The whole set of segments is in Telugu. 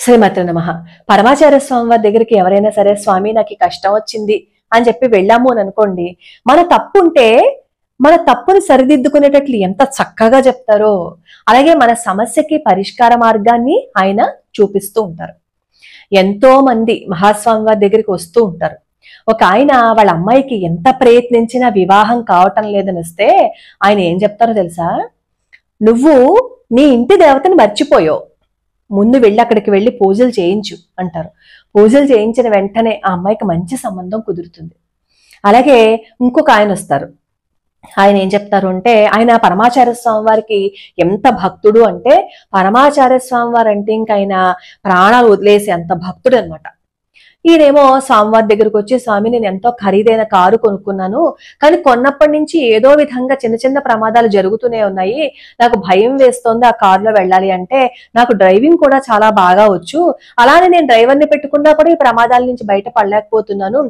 శ్రీమతి నమః. పరమాచార్య స్వామి వారి దగ్గరికి ఎవరైనా సరే స్వామి నాకు కష్టం వచ్చింది అని చెప్పి వెళ్ళాము అని అనుకోండి, మన తప్పు ఉంటే మన తప్పుని సరిదిద్దుకునేటట్లు ఎంత చక్కగా చెప్తారో, అలాగే మన సమస్యకి పరిష్కార మార్గాన్ని ఆయన చూపిస్తూ ఉంటారు. ఎంతో మంది మహాస్వామి వారి దగ్గరికి వస్తూ ఉంటారు. ఒక ఆయన వాళ్ళ అమ్మాయికి ఎంత ప్రయత్నించినా వివాహం కావటం లేదని వస్తే ఆయన ఏం చెప్తారో తెలుసా? నువ్వు నీ ఇంటి దేవతని మర్చిపోయావు, ముందు వెళ్ళి అక్కడికి వెళ్ళి పూజలు చేయించు అంటారు. పూజలు చేయించిన వెంటనే ఆ అమ్మాయికి మంచి సంబంధం కుదురుతుంది. అలాగే ఇంకొక ఆయన వస్తారు. ఆయన ఏం చెప్తారు అంటే, ఆయన పరమాచార్య స్వామి వారికి ఎంత భక్తుడు అంటే, పరమాచార్య స్వామి వారు అంటే ఇంకా ఆయన ప్రాణాలు వదిలేసి అంత భక్తుడు అనమాట. ఈయనేమో స్వామివారి దగ్గరకు వచ్చి, స్వామి నేను ఎంతో ఖరీదైన కారు కొనుక్కున్నాను, కానీ కొన్నప్పటి నుంచి ఏదో విధంగా చిన్న చిన్న ప్రమాదాలు జరుగుతూనే ఉన్నాయి, నాకు భయం వేస్తోంది ఆ కారులో వెళ్ళాలి అంటే. నాకు డ్రైవింగ్ కూడా చాలా బాగా వచ్చు, అలానే నేను డ్రైవర్ని పెట్టుకున్నా కూడా ఈ ప్రమాదాల నుంచి బయటపడలేకపోతున్నాను.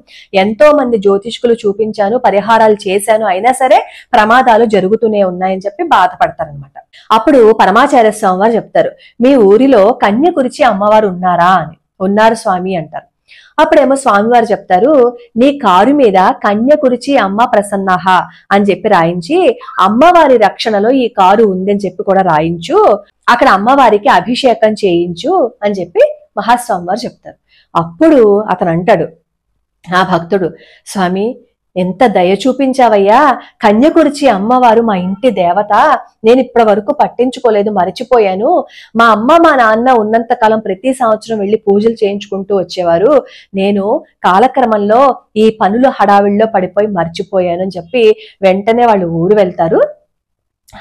ఎంతో మంది జ్యోతిష్కులు చూపించాను, పరిహారాలు చేశాను, అయినా సరే ప్రమాదాలు జరుగుతూనే ఉన్నాయని చెప్పి బాధపడతారనమాట. అప్పుడు పరమాచార్య స్వామి వారు చెప్తారు, మీ ఊరిలో కన్యకురిచి అమ్మవారు ఉన్నారా అని. ఉన్నారు స్వామి అంటారు. అప్పుడేమో స్వామివారు చెప్తారు, నీ కారు మీద కన్యకురిచి అమ్మ ప్రసన్నాహ అని చెప్పి రాయించి, అమ్మవారి రక్షణలో ఈ కారు ఉందని చెప్పి కూడా రాయించు, అక్కడ అమ్మవారికి అభిషేకం చేయించు అని చెప్పి మహాస్వామి వారు చెప్తారు. అప్పుడు అతను అంటాడు, ఆ భక్తుడు, స్వామి ఎంత దయ చూపించావయ్యా, కన్యకురిచి అమ్మవారు మా ఇంటి దేవత, నేను ఇప్పటి వరకు పట్టించుకోలేదు, మర్చిపోయాను. మా అమ్మ మా నాన్న ఉన్నంత కాలం ప్రతి సంవత్సరం వెళ్ళి పూజలు చేయించుకుంటూ వచ్చేవారు, నేను కాలక్రమంలో ఈ పనుల హడావిడిలో పడిపోయి మర్చిపోయాను అని చెప్పి వెంటనే వాళ్ళు ఊరు వెళ్తారు.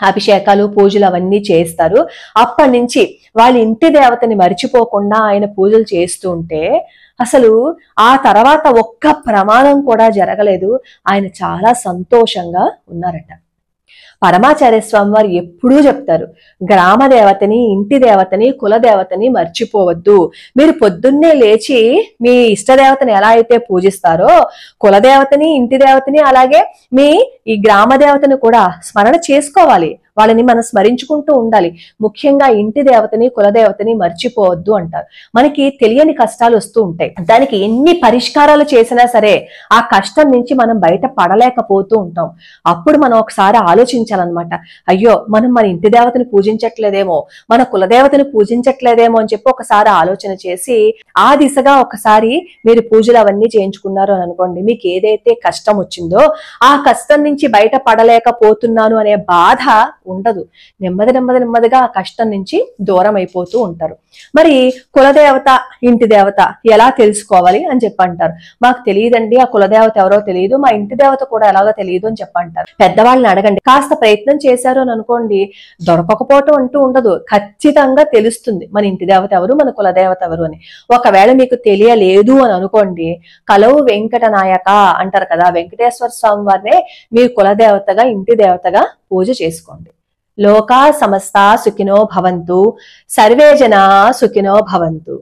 అభిషేకాలు పూజలు అవన్నీ చేస్తారు. అప్పటి నుంచి వాళ్ళ ఇంటి దేవతని మర్చిపోకుండా ఆయన పూజలు చేస్తూ ఉంటే అసలు ఆ తర్వాత ఒక్క ప్రమాదం కూడా జరగలేదు. ఆయన చాలా సంతోషంగా ఉన్నారట. పరమాచార్య స్వామి వారు ఎప్పుడూ చెప్తారు, గ్రామ దేవతని, ఇంటి దేవతని, కుల దేవతని మర్చిపోవద్దు. మీరు పొద్దున్నే లేచి మీ ఇష్టదేవతని ఎలా అయితే పూజిస్తారో, కులదేవతని, ఇంటి దేవతని, అలాగే మీ ఈ గ్రామ దేవతని కూడా స్మరణ చేసుకోవాలి. వాళ్ళని మనం స్మరించుకుంటూ ఉండాలి. ముఖ్యంగా ఇంటి దేవతని, కులదేవతని మర్చిపోవద్దు అంటారు. మనకి తెలియని కష్టాలు వస్తూ ఉంటాయి, దానికి ఎన్ని పరిష్కారాలు చేసినా సరే ఆ కష్టం నుంచి మనం బయట పడలేకపోతూ ఉంటాం. అప్పుడు మనం ఒకసారి ఆలోచించాలన్నమాట, అయ్యో మనం మన ఇంటి దేవతని పూజించట్లేదేమో, మన కులదేవతని పూజించట్లేదేమో అని చెప్పి ఒకసారి ఆలోచన చేసి ఆ దిశగా ఒకసారి మీరు పూజలు అవన్నీ చేయించుకున్నారు అని అనుకోండి, మీకు ఏదైతే కష్టం వచ్చిందో ఆ కష్టం నుంచి బయట పడలేకపోతున్నాను అనే బాధ ఉండదు. నెమ్మదిగా ఆ కష్టం నుంచి దూరం అయిపోతూ ఉంటారు. మరి కులదేవత, ఇంటి దేవత ఎలా తెలుసుకోవాలి అని చెప్పంటారు. మాకు తెలియదండి, ఆ కులదేవత ఎవరో తెలియదు, మా ఇంటి దేవత కూడా ఎలాగో తెలియదు అని చెప్పంటారు. పెద్దవాళ్ళని అడగండి. కాస్త ప్రయత్నం చేశారు అని అనుకోండి, దొరకకపోవటం అంటూ ఉండదు, ఖచ్చితంగా తెలుస్తుంది మన ఇంటి దేవత ఎవరు, మన కులదేవత ఎవరు అని. ఒకవేళ మీకు తెలియలేదు అని అనుకోండి, కలవు వెంకట నాయక అంటారు కదా, వెంకటేశ్వర స్వామి వారినే మీ కులదేవతగా, ఇంటి దేవతగా పూజ చేసుకోండి. లోకా సమస్తా సుఖినో భవంతు, సర్వే జనా సుఖినో భవంతు.